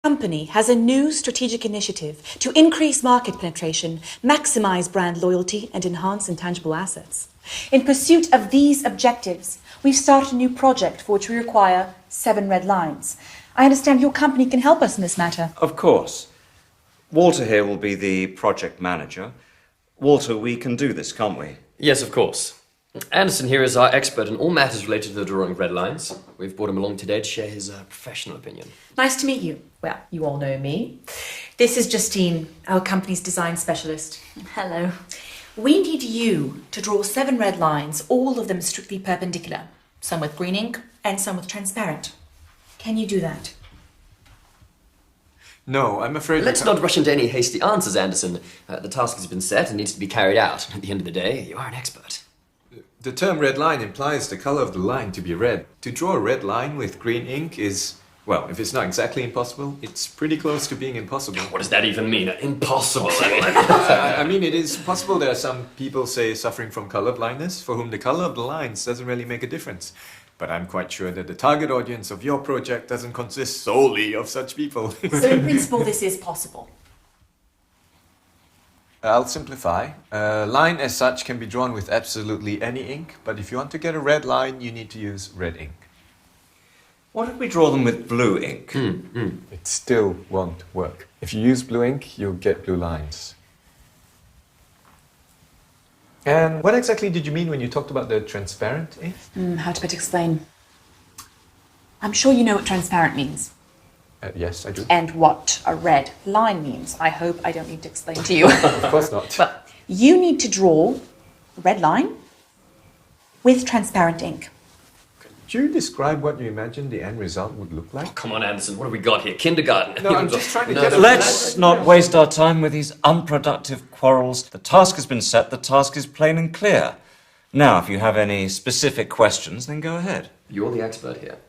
Company has a new strategic initiative to increase market penetration, maximize brand loyalty, and enhance intangible assets. In pursuit of these objectives, we've started a new project for which we require 7 red lines. I understand your company can help us in this matter. Of course. Walter here will be the project manager. Walter, we can do this, can't we? Yes, of course. Anderson here is our expert in all matters related to the drawing of red lines. We've brought him along today to share his professional opinion. Nice to meet you. Well, you all know me. This is Justine, our company's design specialist. Hello. We need you to draw 7 red lines, all of them strictly perpendicular, some with green ink and some with transparent. Can you do that? No, I'm afraid... Let's not rush into any hasty answers, Anderson. The task has been set and needs to be carried out. At the end of the day, you are an expert. The term red line implies the color of the line to be red. To draw a red line with green ink is, well, if it's not exactly impossible, it's pretty close to being impossible. What does that even mean? Impossible. I mean, it is possible there are some people, say, suffering from color blindness, for whom the color of the lines doesn't really make a difference. But I'm quite sure that the target audience of your project doesn't consist solely of such people. So in principle, this is possible. I'll simplify. A line as such can be drawn with absolutely any ink, but if you want to get a red line, you need to use red ink. What if we draw them with blue ink? It still won't work. If you use blue ink, you'll get blue lines. And what exactly did you mean when you talked about the transparent ink? How to better explain? I'm sure you know what transparent means. Yes, I do. And what a red line means. I hope I don't need to explain to you. Of course not. But you need to draw a red line with transparent ink. Could you describe what you imagine the end result would look like? Oh, come on, Anderson. What have we got here? Kindergarten. No, I'm just trying to get a... Let's not waste our time with these unproductive quarrels. The task has been set, the task is plain and clear. Now, if you have any specific questions, then go ahead. You're the expert here.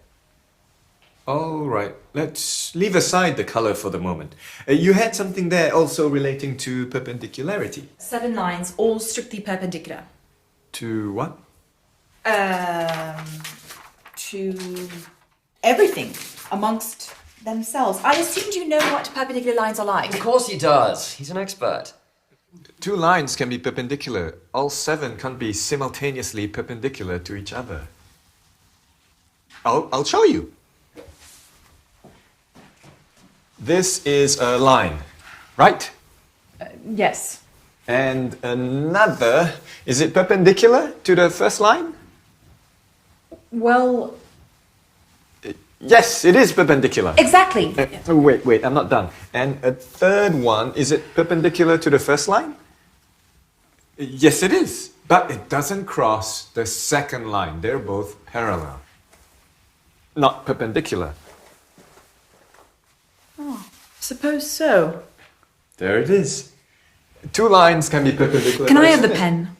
All right, let's leave aside the color for the moment. You had something there also relating to perpendicularity. 7 lines, all strictly perpendicular. To what? To everything amongst themselves. I assumed you know what perpendicular lines are like. Of course he does. He's an expert. 2 lines can be perpendicular. All 7 can't be simultaneously perpendicular to each other. I'll show you. This is a line, right? Yes. And another, is it perpendicular to the first line? Well, Yes, it is perpendicular. exactly. Wait, I'm not done. And a third one, is it perpendicular to the first line? Yes, it is. But it doesn't cross the second line. They're both parallel. Not perpendicular. Suppose so. There it is. 2 lines can be perpendicular. Can I have the pen?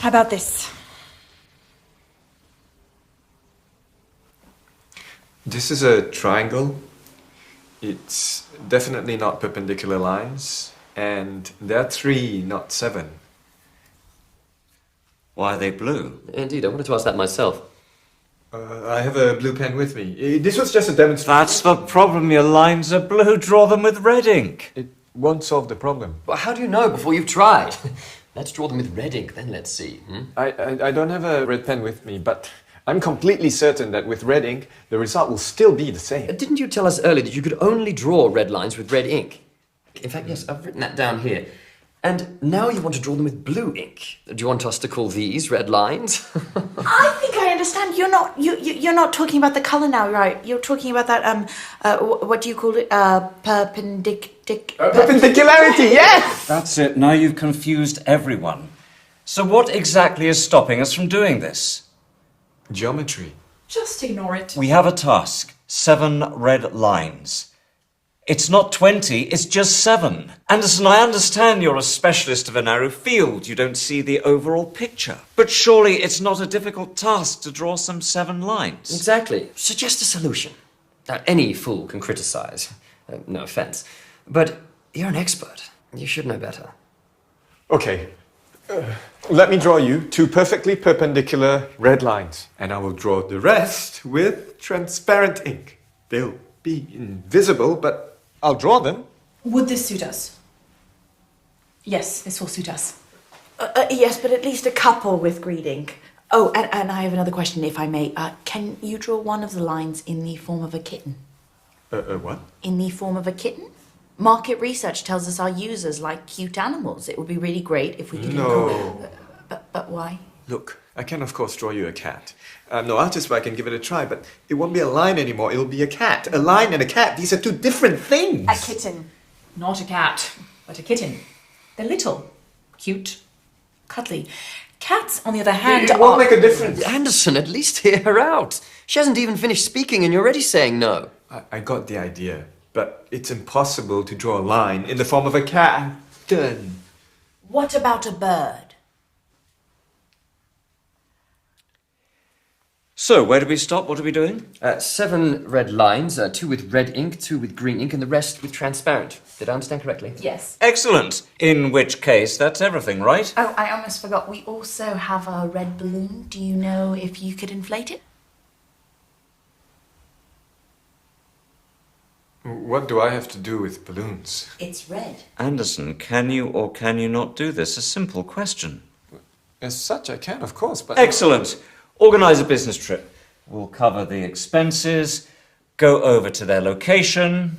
How about this? This is a triangle. It's definitely not perpendicular lines. And there are 3, not 7. Why are they blue? Indeed, I wanted to ask that myself. I have a blue pen with me. This was just a demonstration. That's the problem, your lines are blue. Draw them with red ink. It won't solve the problem. Well, how do you know before you've tried? Let's draw them with red ink, then let's see. I don't have a red pen with me, but I'm completely certain that with red ink, the result will still be the same. Didn't you tell us earlier that you could only draw red lines with red ink? In fact, yes, I've written that down here. And now you want to draw them with blue ink. Do you want us to call these red lines? I think I understand. You're not talking about the color now, right? You're talking about that what do you call it? Perpendicularity, yes! That's it. Now you've confused everyone. So what exactly is stopping us from doing this? Geometry. Just ignore it. We have a task. 7 red lines. It's not 20, it's just 7. Anderson, I understand you're a specialist of a narrow field. You don't see the overall picture. But surely it's not a difficult task to draw some 7 lines. Exactly. Suggest a solution. Now, any fool can criticize. No offense. But you're an expert. You should know better. Okay. Let me draw you 2 perfectly perpendicular red lines. And I will draw the rest with transparent ink. They'll be invisible, but I'll draw them. Would this suit us? Yes, this will suit us. Yes, but at least a couple with green ink. Oh, and I have another question, if I may. Can you draw one of the lines in the form of a kitten? What? In the form of a kitten? Market research tells us our users like cute animals. It would be really great if we could... No. But why? Look, I can of course draw you a cat. I'm no artist, but I can give it a try, but it won't be a line anymore, it'll be a cat. A line and a cat, these are 2 different things. A kitten. Not a cat, but a kitten. They're little, cute, cuddly. Cats, on the other hand, It won't make a difference. Anderson, at least hear her out. She hasn't even finished speaking and you're already saying no. I got the idea, but it's impossible to draw a line in the form of a cat. I'm done. What about a bird? So, where do we stop? What are we doing? 7 red lines, 2 with red ink, 2 with green ink, and the rest with transparent. Did I understand correctly? Yes. Excellent. In which case, that's everything, right? Oh, I almost forgot. We also have a red balloon. Do you know if you could inflate it? What do I have to do with balloons? It's red. Anderson, can you or can you not do this? A simple question. As such, I can, of course, but... Excellent. Organise a business trip. We'll cover the expenses, go over to their location,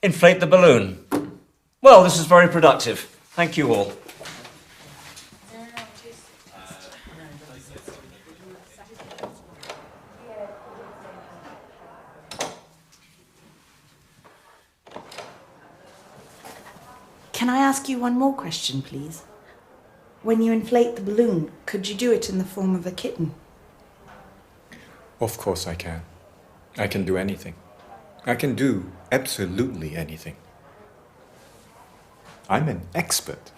inflate the balloon. Well, this is very productive. Thank you all. Can I ask you one more question, please? When you inflate the balloon, could you do it in the form of a kitten? Of course I can. I can do anything. I can do absolutely anything. I'm an expert.